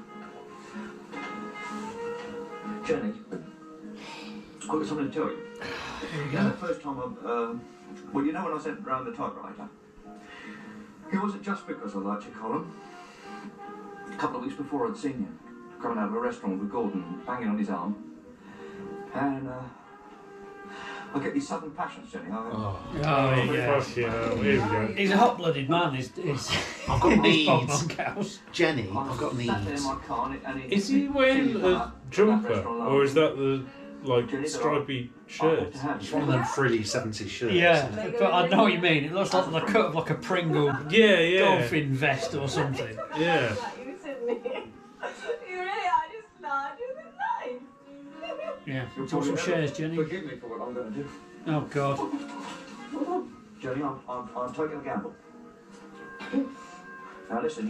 Jenny, I've got something to tell you. Here you Yeah, go. the first time well, you know when I sent round the typewriter? It wasn't just because I liked your column. A couple of weeks before I'd seen you, coming out of a restaurant with Gordon banging on his arm. And I get these sudden passions, Jenny. Oh, yeah. Fuck yeah, here we go. He's a hot-blooded man, is I've got Bob needs. Monkhouse. Jenny, I've got Sat there in needs. my car and it Is he wearing a jumper, or is that the like stripy shirt? It's one of them frilly 70s shirts. Yeah, but I know what you mean. It looks like the cut of like a Pringle Yeah. dolphin vest or something. Yeah. You, Sydney. You really are just larger than life. Yeah. Do you want some shares, Jenny? Forgive me for what I'm going to do. Oh, God. Jenny, I'm taking a gamble. Now listen,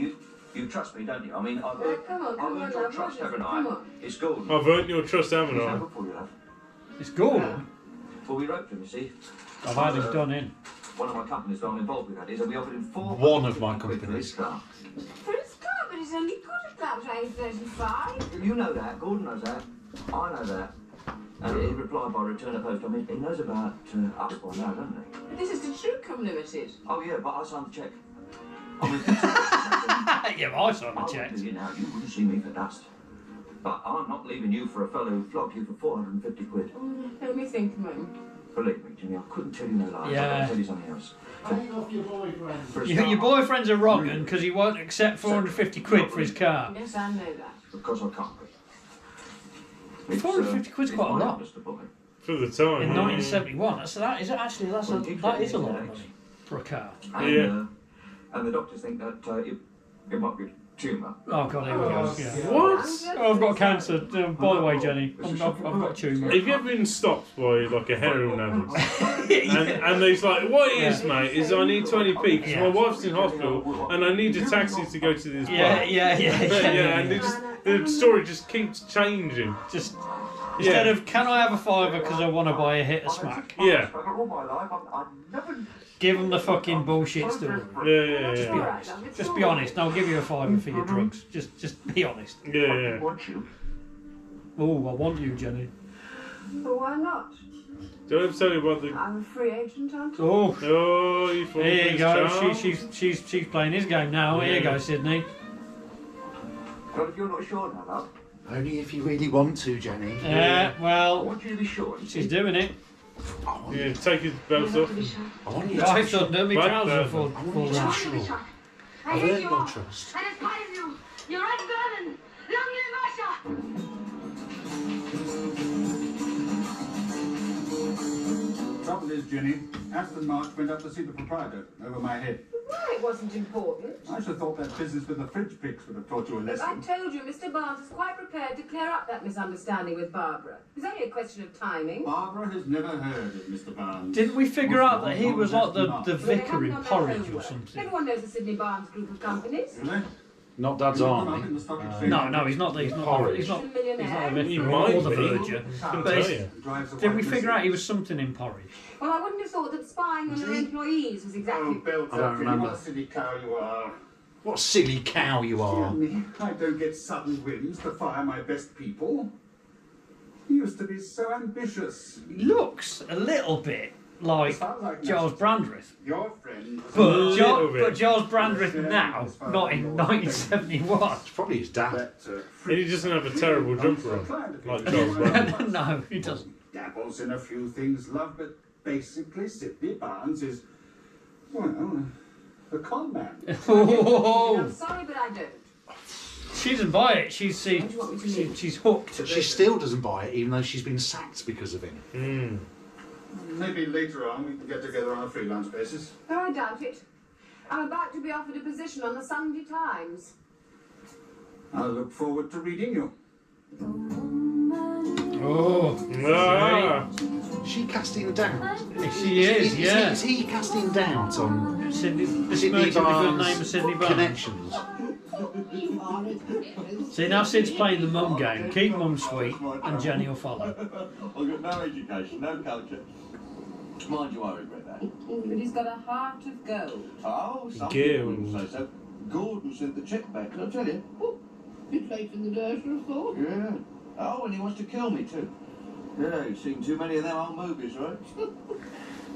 you trust me, don't you? I mean, I've Come on, earned your love, trust, haven't come I? on. It's Gordon. I've earned your trust, haven't It's I? over for you, love. It's Gordon. Well, we wrote to him, you see. I've had him done in. One of my companies that I'm involved with that is, and we offered him One of my £450 for companies. his car. For his car, but he's only got a car range 35. You know that, Gordon knows that, I know that. And he replied by return of post. I mean, he knows about us by now, doesn't he? This is the Truecom Limited. Oh yeah, but I signed the cheque. I mean, Yeah, but I signed the I check. would do you now, you wouldn't see me for dust. But I'm not leaving you for a fellow who flogged you for 450 quid. Let me think, Mum. Believe me, Jimmy, I couldn't tell you no lies. Yeah. I can tell you something else. For a start, Your boyfriend's a wrong because he won't accept 450 quid for his car. Yes, I know that. Because I can't. It's, 450 quid's it's quite a my lot. interest to buy. For the time. In yeah. 1971, that is a lot of money for a car. And, Yeah. And the doctors think that it might be a tumour. Oh, God, here we go. Yeah. What? Oh, I've got cancer. By the way, Jenny, I've got a tumour. Have you ever been stopped by like a heroin addict? And he's like, what it is, mate, is I need 20p because Yeah. my wife's in hospital and I need a taxi to go to this bar. Yeah. And the story just keeps changing. Just instead of can I have a fiver because I want to buy a hit of smack, Yeah. All my life, I've never. give them the fucking bullshit story. Yeah. Just be honest. I'll give you a fiver for your drugs. Just be honest. Yeah. Want you? Oh, I want you, Jenny. But why not? Do I have to tell you about the... I'm a free agent, aren't I? Oh, Oh, you fall here for you his go. charm. She's playing his game now. Here you go, Sydney. Well, if you're not sure now, love, Only if you really want to, Jenny. Yeah, I well, want you to be sure. you she's see. doing it. I want, Yeah, take his belt off. I want you to Right under me Right, trousers fall I want you to be down. sure. I I've hate earned you your all. trust. I despise you. You're unburdened. Long live Russia. Trouble is, Jenny, Aston March went up to see the proprietor over my head. Why, it wasn't important. I should have thought that business with the fridge picks would have taught you a Look, I lesson. told you, Mr. Barnes is quite prepared to clear up that misunderstanding with Barbara. It's only a question of timing. Barbara has never heard of Mr. Barnes. Didn't we figure out that he was like the Well, they vicar haven't in done their Porridge or homework. something? Everyone knows the Sydney Barnes group of companies. Really? Not Dad's You look them up army. in the stock exchange. No, he's not. He's not. Porridge. He's not. He's a He's not a millionaire. He vicar might or the be. verger. Couldn't But tell it's- you. Drives a Did we white figure out he Mercedes. was something in Porridge? Well, I wouldn't have thought that spying on your employees was Oh, exactly... Belter, I don't remember. what a silly cow you are. What silly cow you Dear are. me, I don't get sudden whims to fire my best people. He used to be so ambitious. He looks a little bit like Sounds like Giles Brandreth. Your friend was But Giles Brandreth now, not in 1971. It's probably his dad. And he doesn't have a terrible jumper on, like Charles Brown. No, he doesn't. Dabbles in a few things, love, but basically Sydney Barnes is, well, a con man. Oh, I'm sorry, but I don't. she doesn't buy it. She's hooked. She still doesn't buy it, even though she's been sacked because of him. Maybe later on we can get together on a freelance basis. Oh, I doubt it. I'm about to be offered a position on the Sunday Times. I'll look forward to reading you. Oh, Ah, She casting doubt. she is. Yeah. Is he casting doubt on Sydney, Sydney besmirching the good name of Barnes' Sydney Barnes. connections? See, now Sid's playing the mum game. Keep mum sweet, and Jenny will follow. I've got no education, no culture. Mind you, I regret that. But he's got a heart of gold. Oh, some Gold. people wouldn't say so. Gordon sent the cheque back, did I tell you? Bit late in the day, I should have thought. Yeah. Oh, and he wants to kill me too. Yeah, you've seen too many of them old movies, right?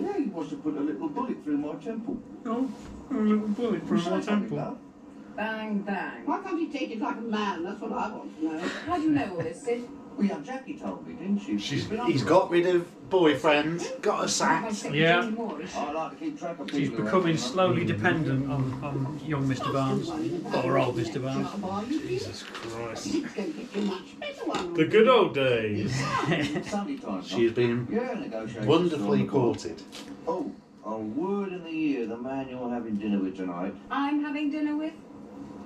Yeah, he wants to put a little bullet through my temple. Oh, a little bullet through my temple. Love? Bang, bang. Why can't he take it like a man? That's what I want to know. How do you know all this, Sid? Well, young Jackie told me, didn't she? He's got rid of boyfriend, got her sacked. Yeah. I like to keep track of people. She's who becoming actually slowly know. dependent on young Mr. Barnes. Or old Mr. Barnes. Jesus Christ. It's going to get you much better one. The good old days. Sunday time, She has been yeah, negotiations wonderfully on the board. courted. Oh, a word in the ear, the man you're having dinner with tonight. I'm having dinner with?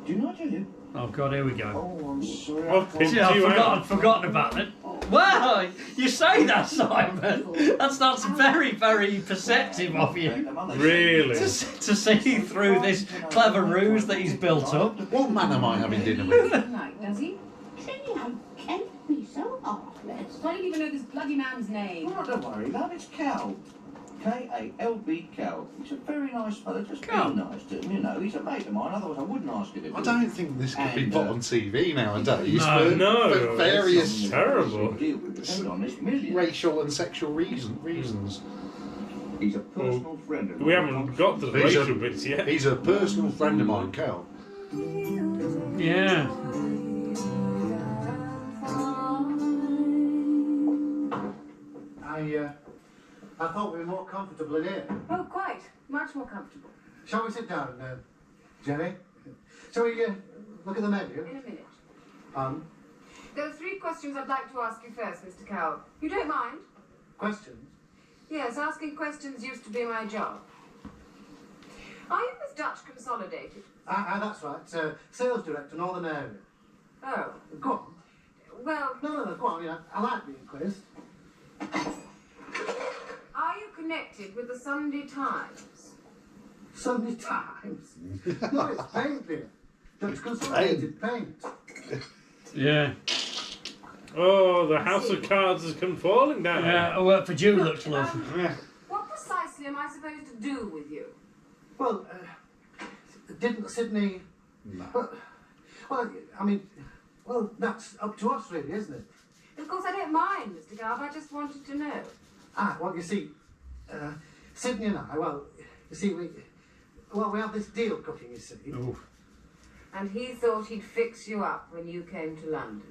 Do you not tell you? Oh God, here we go. Oh, I'm sorry. I've pimped See, I've you out. forgotten about it. Well, you say that, Simon. That's very, very perceptive of you. Really? To see through this clever ruse that he's built up. What man am I having dinner with? Tonight, does he? Jenny, how can you be so heartless? I don't even know this bloody man's name. Oh, don't worry, love, it's Cal. K-A-L-B, Cal. He's a very nice fellow, just Cal. be nice to him, you know. He's a mate of mine, otherwise I wouldn't ask you to do I it. don't think this could be And, put on TV nowadays No, for various terrible. Deal with it, hang on, this million. racial and sexual reasons. He's a personal friend of mine. We haven't got to the He's a- racial bits yet. He's a personal friend of mine, Cal. Yeah. I thought we were more comfortable in here. Oh, quite. Much more comfortable. Shall we sit down, Jenny? Shall we look at the menu? In a minute. There are 3 questions I'd like to ask you first, Mr. Cowell. You don't mind? Questions? Yes, asking questions used to be my job. Are you with Dutch Consolidated? That's right. Sales director, Northern Area. Oh, Go on. well, No, go on. I like being quizzed. are you connected with the Sunday Times? Sunday Times. No, it's paint beer. Dutch Consolidated paint. Yeah. Oh, the house of cards has come falling down. Yeah, I work for Dulux, love. What precisely am I supposed to do with you? Well, didn't Sydney... No. Well, I mean, well, that's up to us, really, isn't it? Of course, I don't mind, Mr. Garb. I just wanted to know. Well, you see, Sydney and I, well, you see, we have this deal cooking, you see. Oh. And he thought he'd fix you up when you came to London.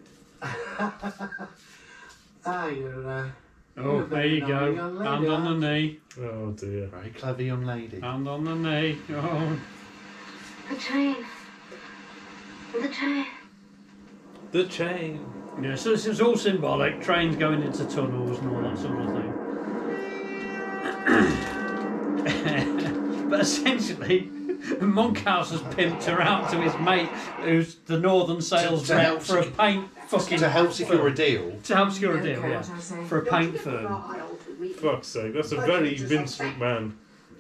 You're Oh, a there very you go. young lady, Hand on the knee. Oh dear. Very clever young lady. Hand on the knee. Oh. The train. The train. The chain. Yeah, so this is all symbolic. Trains going into tunnels and all that sort of thing. But essentially, Monkhouse has pimped her out to his mate, who's the Northern sales To rep help for a paint fucking... To help secure a deal. To help secure a deal, yeah. For a paint firm. Fuck's sake, that's a very Vince McMahon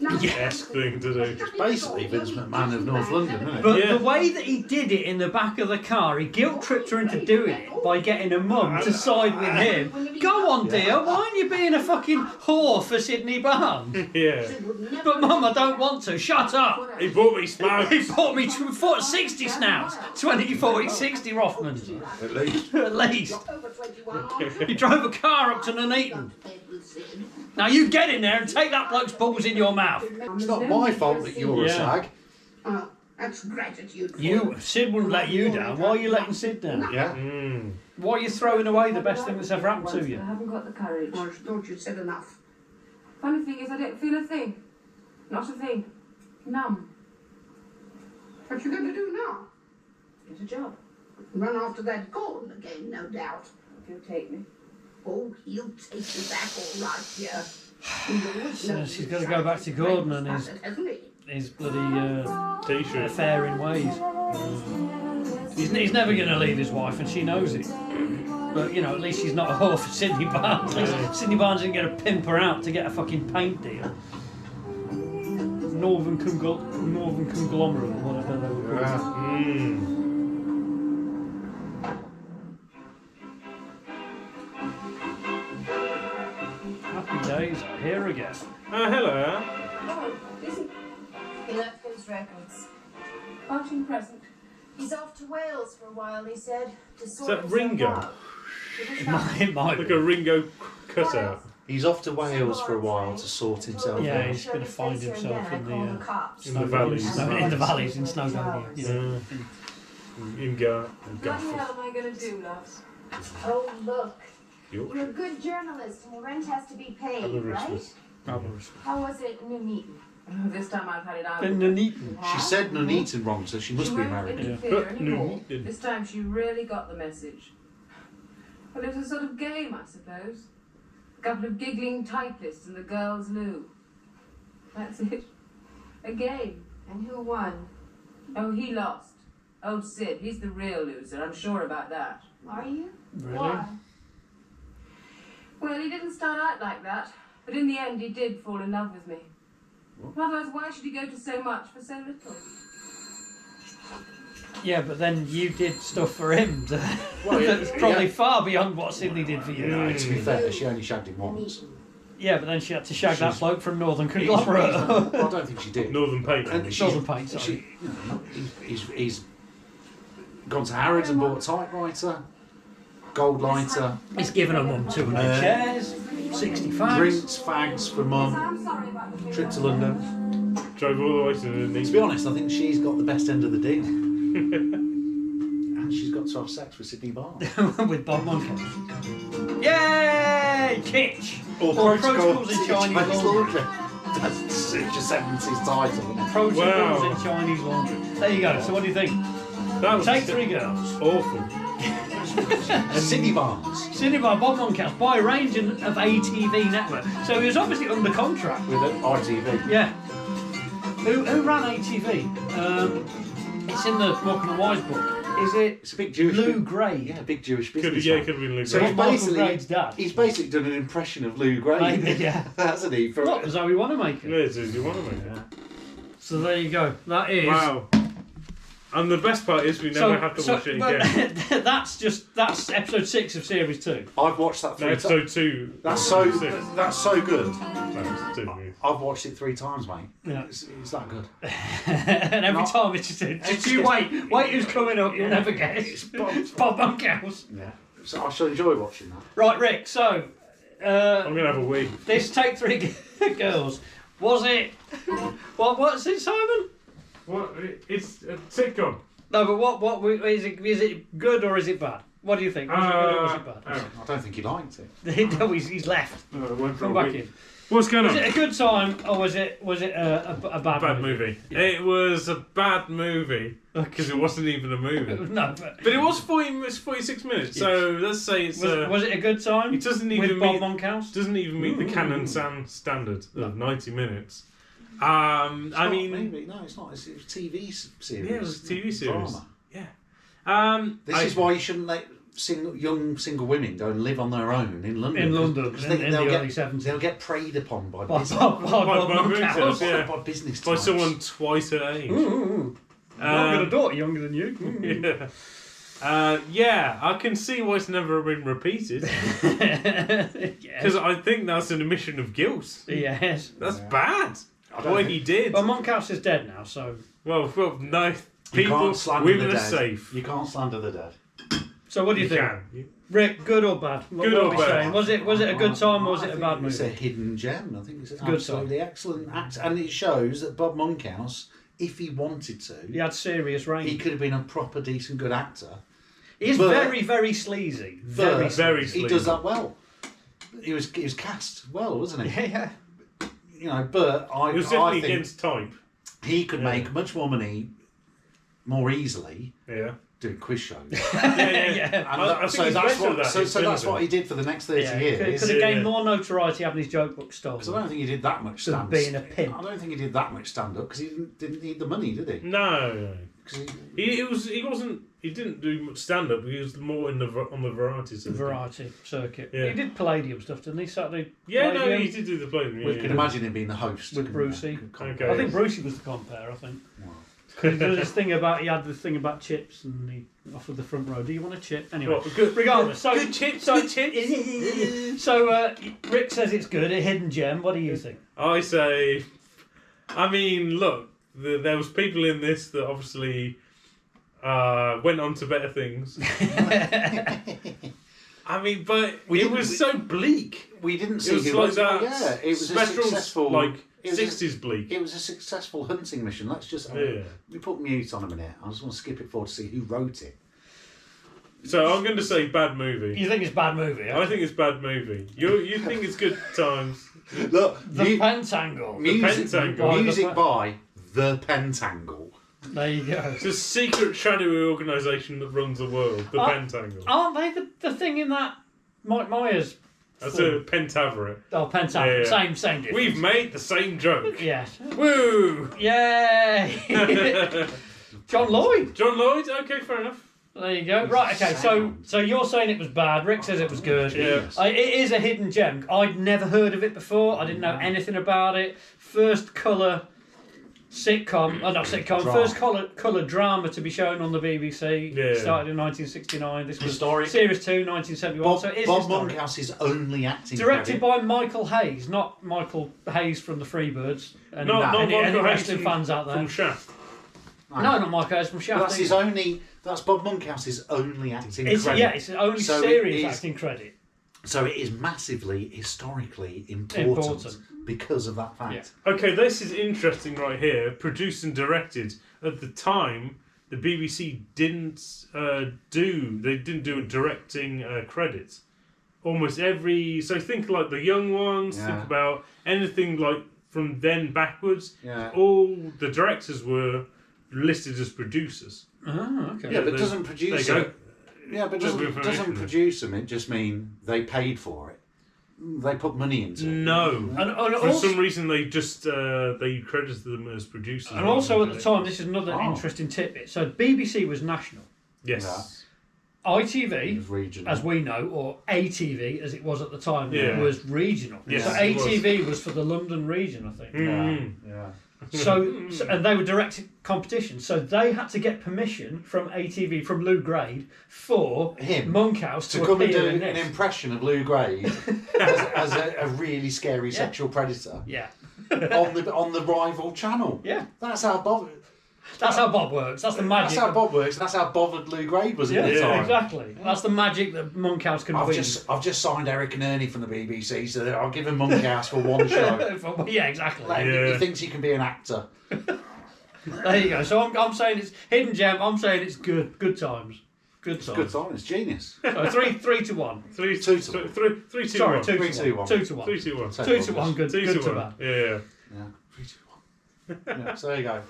esque thing to do. Basically, Vince McMahon of North London, isn't it? But Yeah. the way that he did it in the back of the car, he guilt-tripped her into doing it by getting her mum to side with him. Go on, dear, why aren't you being a fucking whore for Sydney Barnes? Yeah. But mum, I don't want to. Shut up. He bought me smokes. He bought me 60 snouts. 20, 40, 60 Rothmans. At least. At least. He drove a car up to Nuneaton. Now you get in there and take that bloke's balls in your mouth. It's not my fault that you're a Yeah. sag. That's gratitude. Sid wouldn't let you down. Why are you letting Sid down? Yeah. Why are you throwing away the best thing that's ever happened to you? I haven't got the courage. I thought you'd said enough. Funny thing is, I don't feel a thing. Not a thing. Numb. What you going to do now? Get a job. Run after that Gordon again, no doubt. If you'll take me. Oh, he'll take you back all right, yeah. So she's got to go back to Gordon and his bloody T-shirt. affair in ways. He's never going to leave his wife, and she knows it. But you know, at least she's not a whore for Sydney Barnes. Sydney Barnes isn't going to pimp her out to get a fucking paint deal. Northern conglomerate, or whatever they were called. happy days are here again. Hello. Oh, listen. He left those records. Function present. He's off to Wales for a while, he said. To Is sort that himself Ringo? out. It might Like be. a Ringo cutout. He's off to Wales for a while to sort himself Yeah, out. he's going to find himself in the In the valleys. in the valleys in Snowdonia. Yeah. In Gar. What the hell am I going to do, loves? Oh, look. Yorkshire. You're a good journalist and your rent has to be paid, Aberystwyth. right? How was it in Nuneaton? Oh, this time I've had it out. Then Nuneaton. She said Nuneaton wrong, so she must She be won't American. interfere anymore. Nuneaton. This time she really got the message. Well, it was a sort of game, I suppose. A couple of giggling typists in the girls' loo. That's it. A game. And who won? Oh, he lost. Old Sid, he's the real loser, I'm sure about that. Are you? Really? Why? Well, he didn't start out like that, but in the end he did fall in love with me. Otherwise, why should he go to so much for so little? Yeah, but then you did stuff for him Well, yeah, that's probably yeah. far beyond what Sydney did for you. No, to be fair, she only shagged him once. Yeah, but then she had to shag that She's- bloke from Northern Conglomerate. Well, I don't think she did. Northern Paint. And Northern Paint, sorry. She, you know, he's gone to Harrods and bought a typewriter, gold lighter, He's given her mum 200 chairs, 60 fags. drinks, fags for mum, I'm sorry about the trip to London. Drove all the way to the To Nuneaton. be honest, I think she's got the best end of the deal. And she's got to have sex with Sydney Barnes. with Bob Monkhouse. Yay! Kitsch! Or protocols in Chinese laundry. That's such a 70s title, isn't it? Protocols Wow. in Chinese laundry. There you go. So what do you think? That was Take Three Girls. awful. Sydney Barnes. Cinema Bob Monkhouse by a range of ATV network. So he was obviously under contract. With an ITV. Yeah. Who ran ATV? It's in the Walking the Wise book. Is it It's a big Jewish Lou big- Gray? Yeah, big Jewish Could business. be, yeah, could have been Luke. So Well, he's Michael basically, Grade's dad. he's basically done an impression of Lou Gray. Maybe, yeah. Hasn't he? From, Not as though we want to make Yeah, it. it's as you want to make it. So there you go. That is. Wow. And the best part is we never have to watch it again. But that's episode 6 of series 2. I've watched that No, 3 times. episode 2. That's so Six. that's so good. No, it's 2. I've watched it 3 times, mate. Yeah. It's that good. And every Not- time it's just you wait who's coming up, you'll never guess. It's Bob Monkhouse. Yeah. So I shall enjoy watching that. Right, Rick, so I'm going to have a wee. this Take Three Girls, was it what's it, Simon? What? It's a sitcom. No, but what is it good or is it bad? What do you think? Was it good or was it bad? I don't think he liked it. No, he's left. No, it went for Come a back week. in. What's going Was on? it a good time or was it a bad Bad movie. Yeah. It was a bad movie because it wasn't even a movie. No, But it was 46 minutes, so let's say it's. was it a good time? It doesn't with even Bob meet. Monkhouse? Doesn't even meet the canon standard of 90 minutes. I mean, maybe no, it's not. It's a TV series. yeah, it was a TV series. Drama. Yeah. This is why you shouldn't let young single women go and live on their own in London. In London, 'cause in the they'll early get, 70s. They'll get preyed upon by By business. Bob Monkhouse. yeah. By business By types. someone twice her age. I've got a daughter younger than you. Yeah, I can see why it's never been repeated. Because I think that's an admission of guilt. Yes. That's bad. I don't What think- he did. Well, Monkhouse is dead now, so. Well, no. You People, can't slander women the are dead. safe. You can't slander the dead. So what do you think? can. Rick, good or bad? What Good are or we bad? saying? Was it a good time or was it a bad It's a movie? hidden gem. I think it's an Good absolutely excellent act, and it shows that Bob Monkhouse, if he wanted to, He had serious he range. could have been a proper, decent, good actor. He's but- very, very sleazy. Very, But Very he sleazy. does that well. He was cast well, wasn't he? Yeah. You know, but It was I definitely think against type. he could make much more money more easily Yeah. doing quiz shows. Yeah. And I think he's better at that so in that's cinema. what he did for the next 30 Yeah, years. could have gained Yeah. more notoriety having his joke book stolen. Because I don't think he did that much Than stand-up. being a pimp. I don't think he did that much stand-up because he didn't need the money, did he? No. 'Cause He didn't do much stand up. He was more on the variety The circuit. variety circuit. Yeah. He did Palladium stuff, didn't he? Saturday. Yeah, no, Palladium he did do the play. we can imagine him being the host. with couldn't Brucey. we? Okay. I think Brucey was the compare. I think. He had this thing about chips, and he offered the front row. Do you want a chip? Anyway, Good, regardless, so good chips. So Rick says it's good. A hidden gem. What do you think? I say, I mean, look, there was people in this that obviously went on to better things. I mean, but it was so bleak. We didn't see it was who like was. that. Yeah, it was special, a successful, like 60s bleak. It was a successful hunting mission. Let's just Yeah. we put mute on a minute. I just want to skip it forward to see who wrote it. So I'm going to say bad movie. You think it's bad movie? I think it's bad movie. You think it's good times. Look, the Pentangle. Music by The Pentangle. There you go. It's a secret shadowy organisation that runs the world. The Pentangle. Aren't they the thing in that Mike Myers? That's a Pentaveret. Oh, Pentaveret. Yeah. Same difference. We've made the same joke. Yes. Woo! Yay! John Lloyd. John Lloyd. Okay, fair enough. There you go. Right. Okay. So you're saying it was bad. Rick says it was good. Yeah. It is a hidden gem. I'd never heard of it before. I didn't know anything about it. First colour sitcom. Not sitcom. Drama. First colour drama to be shown on the BBC. Yeah. Started in 1969. This was Historic. Series 2, 1971. So it is Bob historic. Monkhouse's only acting Directed credit. by Michael Hayes, not Michael Hayes from the Freebirds. And Not any Michael Hayes wrestling fans out there. from Shaft. No, not Michael Hayes from Shaft. But that's his only. That's Bob Monkhouse's only acting credit. Yeah, it's the only So serious it is- acting credit. So it is massively historically important. Because of that fact. Okay, this is interesting right here. Produced and directed. At the time, the BBC didn't do a directing credit. Almost every... So think like the young ones, think about anything like from then backwards. Yeah. All the directors were listed as producers. Oh, okay. Yeah, but doesn't produce there you them. Yeah, but doesn't produce them. It just mean they paid for it. They put money into it. No. And For also, some reason, they just they credited them as producers. and also at the time, this is another interesting tidbit. So BBC was national. Yes. ITV, was regional. as we know, or ATV, as it was at the time, Yeah. was regional. Yes, so it was. ATV was for the London region, I think. Yeah. So and they were directing competitions, so they had to get permission from ATV, from Lou Grade, for Him Monkhouse to come and appear do in an this. impression of Lou Grade as a really scary sexual predator. Yeah. on the rival channel. Yeah. That's how Bob works. That's the magic. That's how Bob works. And that's how bothered Lou Grade was at the Yeah, time. exactly. That's the magic that Monkhouse can I've win. just signed Eric and Ernie from the BBC, so that I'll give him Monkhouse for one show. Yeah, exactly. He thinks he can be an actor. There you go. So I'm saying it's hidden gem. I'm saying it's good. Good times. Good times. Good time. It's genius. So 3 to 1. 3 2 to 1. 3 2 Sorry, 1. 2 3 to 2 1. 1. 2 to 1. 3 2 1. 2 to 1. Good. 2 Good to to 1. bad. Yeah. 3 2 1. Yeah, so there you go.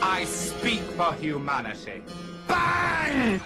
I speak for humanity. Bang!